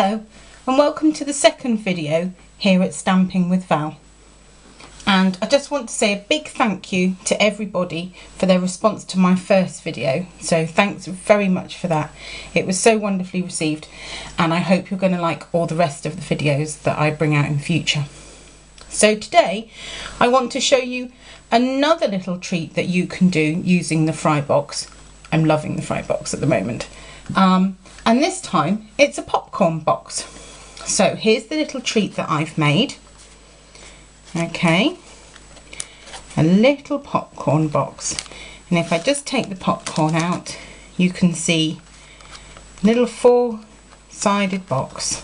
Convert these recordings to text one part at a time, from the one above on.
Hello and welcome to the second video here at Stamping with Val. And I just want to say a big thank you to everybody for their response to my first video. So thanks very much for that. It was so wonderfully received and I hope you're going to like all the rest of the videos that I bring out in future. So today I want to show you another little treat that you can do using the fry box. I'm loving the fry box at the moment. And this time it's a popcorn box. So here's the little treat that I've made. Okay, a little popcorn box. And if I just take the popcorn out, you can see a little four-sided box,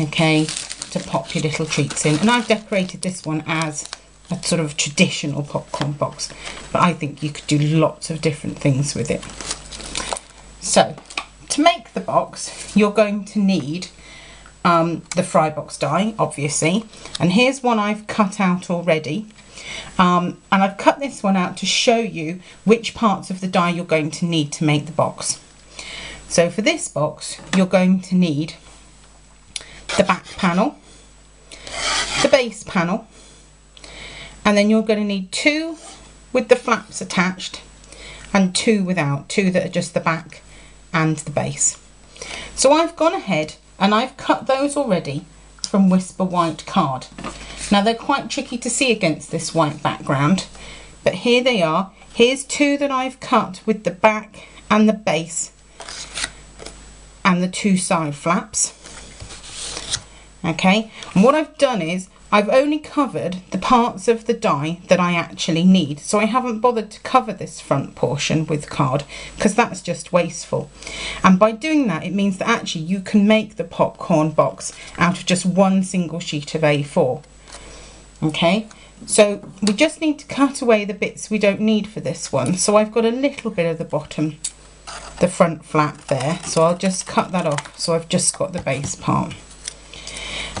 okay, to pop your little treats in. And I've decorated this one as a sort of traditional popcorn box, but I think you could do lots of different things with it. So to make the box, you're going to need the fry box die, obviously, and here's one I've cut out already, and I've cut this one out to show you which parts of the die you're going to need to make the box. So for this box you're going to need the back panel, the base panel, and then you're going to need two with the flaps attached and two without, two that are just the back and the base. So I've gone ahead and I've cut those already from Whisper White card. Now they're quite tricky to see against this white background, but here they are. Here's two that I've cut with the back and the base and the two side flaps. Okay, and what I've done is I've only covered the parts of the die that I actually need, so I haven't bothered to cover this front portion with card because that's just wasteful. And by doing that, it means that actually you can make the popcorn box out of just one single sheet of A4. Okay, so we just need to cut away the bits we don't need for this one. So I've got a little bit of the bottom, the front flap there, so I'll just cut that off. So I've just got the base part.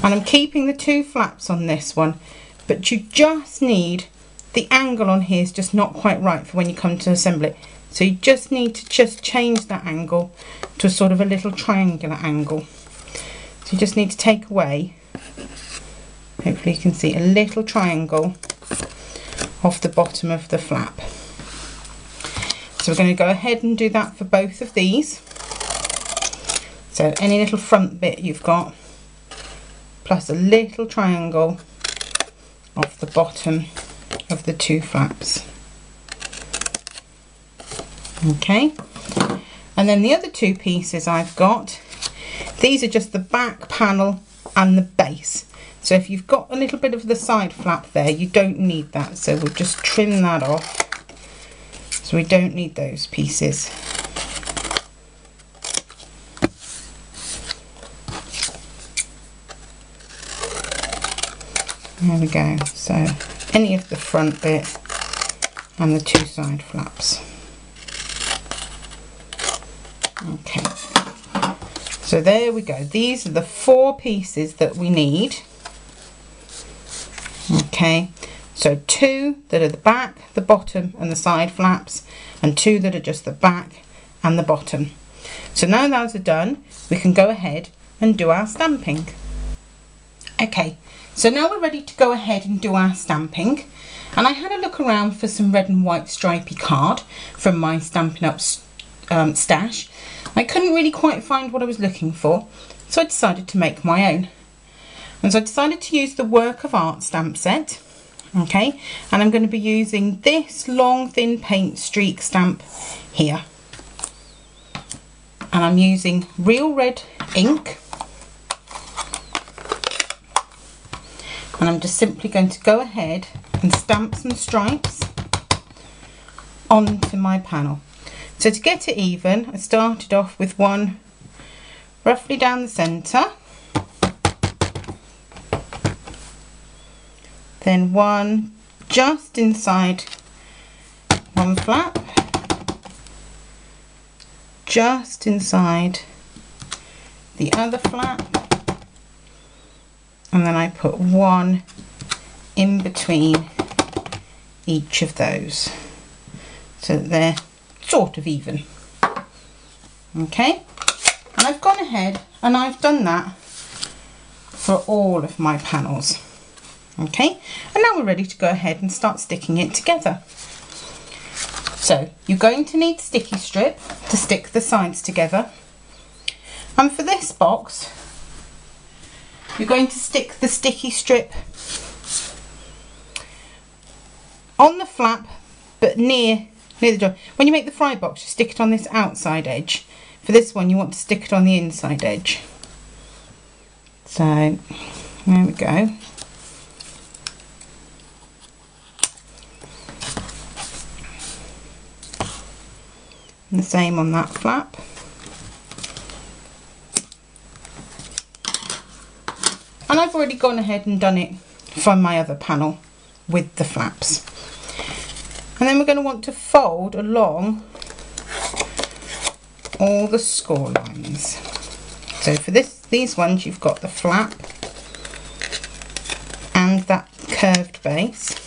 And I'm keeping the two flaps on this one, but you just need, the angle on here is just not quite right for when you come to assemble it. So you just need to just change that angle to a sort of a little triangular angle. So you just need to take away, hopefully you can see, a little triangle off the bottom of the flap. So we're going to go ahead and do that for both of these. So any little front bit you've got, plus a little triangle off the bottom of the two flaps. Okay, and then the other two pieces I've got, these are just the back panel and the base. So if you've got a little bit of the side flap there, you don't need that, so we'll just trim that off. So we don't need those pieces. There we go, so any of the front bit and the two side flaps. Okay, so there we go. These are the four pieces that we need. Okay, so two that are the back, the bottom and the side flaps, and two that are just the back and the bottom. So now those are done, we can go ahead and do our stamping. Okay, so now we're ready to go ahead and do our stamping, and I had a look around for some red and white stripy card from my Stampin' Up stash. I couldn't really quite find what I was looking for, so I decided to make my own. And so I decided to use the Work of Art stamp set, okay, and I'm going to be using this long thin paint streak stamp here. And I'm using real red ink. And I'm just simply going to go ahead and stamp some stripes onto my panel. So to get it even, I started off with one roughly down the centre, then one just inside one flap, just inside the other flap, and then I put one in between each of those so that they're sort of even. Okay, And I've gone ahead and I've done that for all of my panels. Okay, and now we're ready to go ahead and start sticking it together. So you're going to need sticky strip to stick the sides together. And for this box, you're going to stick the sticky strip on the flap, but near the door. When you make the fry box, you stick it on this outside edge. For this one, you want to stick it on the inside edge. So there we go. And the same on that flap. And I've already gone ahead and done it for my other panel with the flaps. And then we're going to want to fold along all the score lines. So for these ones, you've got the flap and that curved base.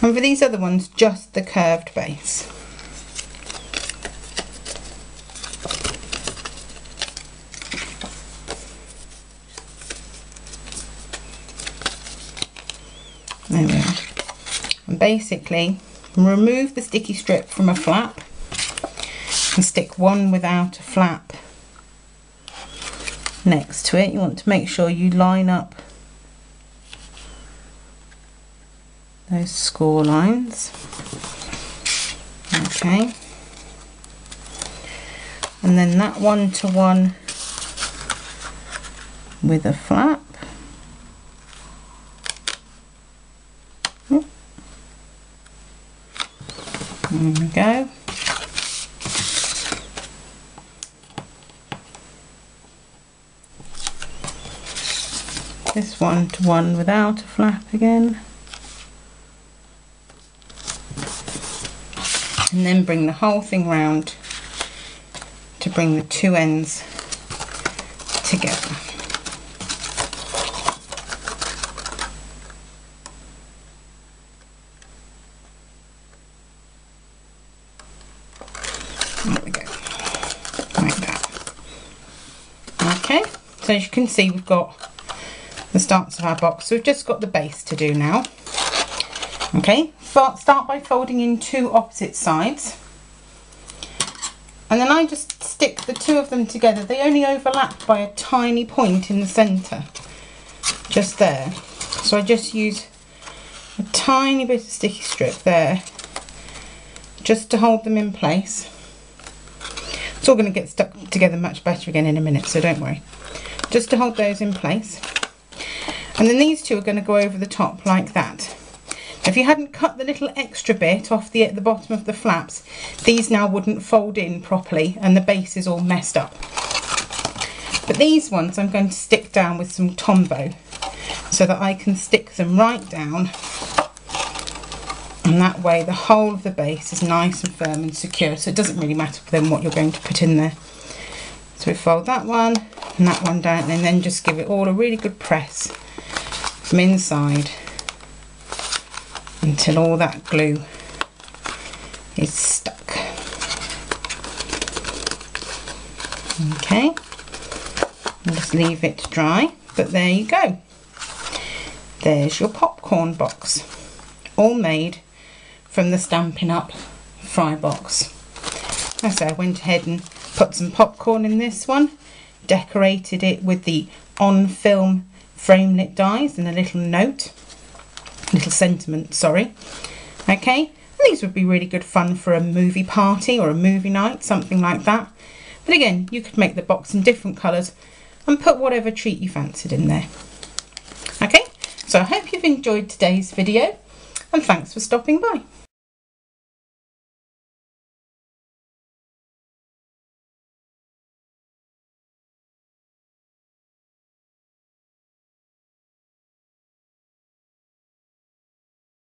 And for these other ones, just the curved base. There we are. And basically, remove the sticky strip from a flap and stick one without a flap next to it. You want to make sure you line up those score lines. Okay. And then that one to one with a flap. There we go. This one to one without a flap again. And then bring the whole thing round to bring the two ends together. There we go, like that. Okay, so as you can see, we've got the starts of our box. So we've just got the base to do now. Okay, start by folding in two opposite sides. And then I just stick the two of them together. They only overlap by a tiny point in the centre, just there. So I just use a tiny bit of sticky strip there, just to hold them in place. It's all going to get stuck together much better again in a minute, so don't worry. Just to hold those in place. And then these two are going to go over the top like that. If you hadn't cut the little extra bit off the bottom of the flaps, these now wouldn't fold in properly and the base is all messed up. But these ones I'm going to stick down with some Tombow so that I can stick them right down, and that way the whole of the base is nice and firm and secure, so it doesn't really matter then what you're going to put in there. So we fold that one and that one down, and then just give it all a really good press from inside until all that glue is stuck. Okay, and just leave it to dry, but there you go. There's your popcorn box, all made from the Stampin' Up! Fry box. So I went ahead and put some popcorn in this one, decorated it with the On Film framelit dies and a little note, little sentiment, sorry. Okay, and these would be really good fun for a movie party or a movie night, something like that. But again, you could make the box in different colours and put whatever treat you fancied in there. Okay, so I hope you've enjoyed today's video and thanks for stopping by.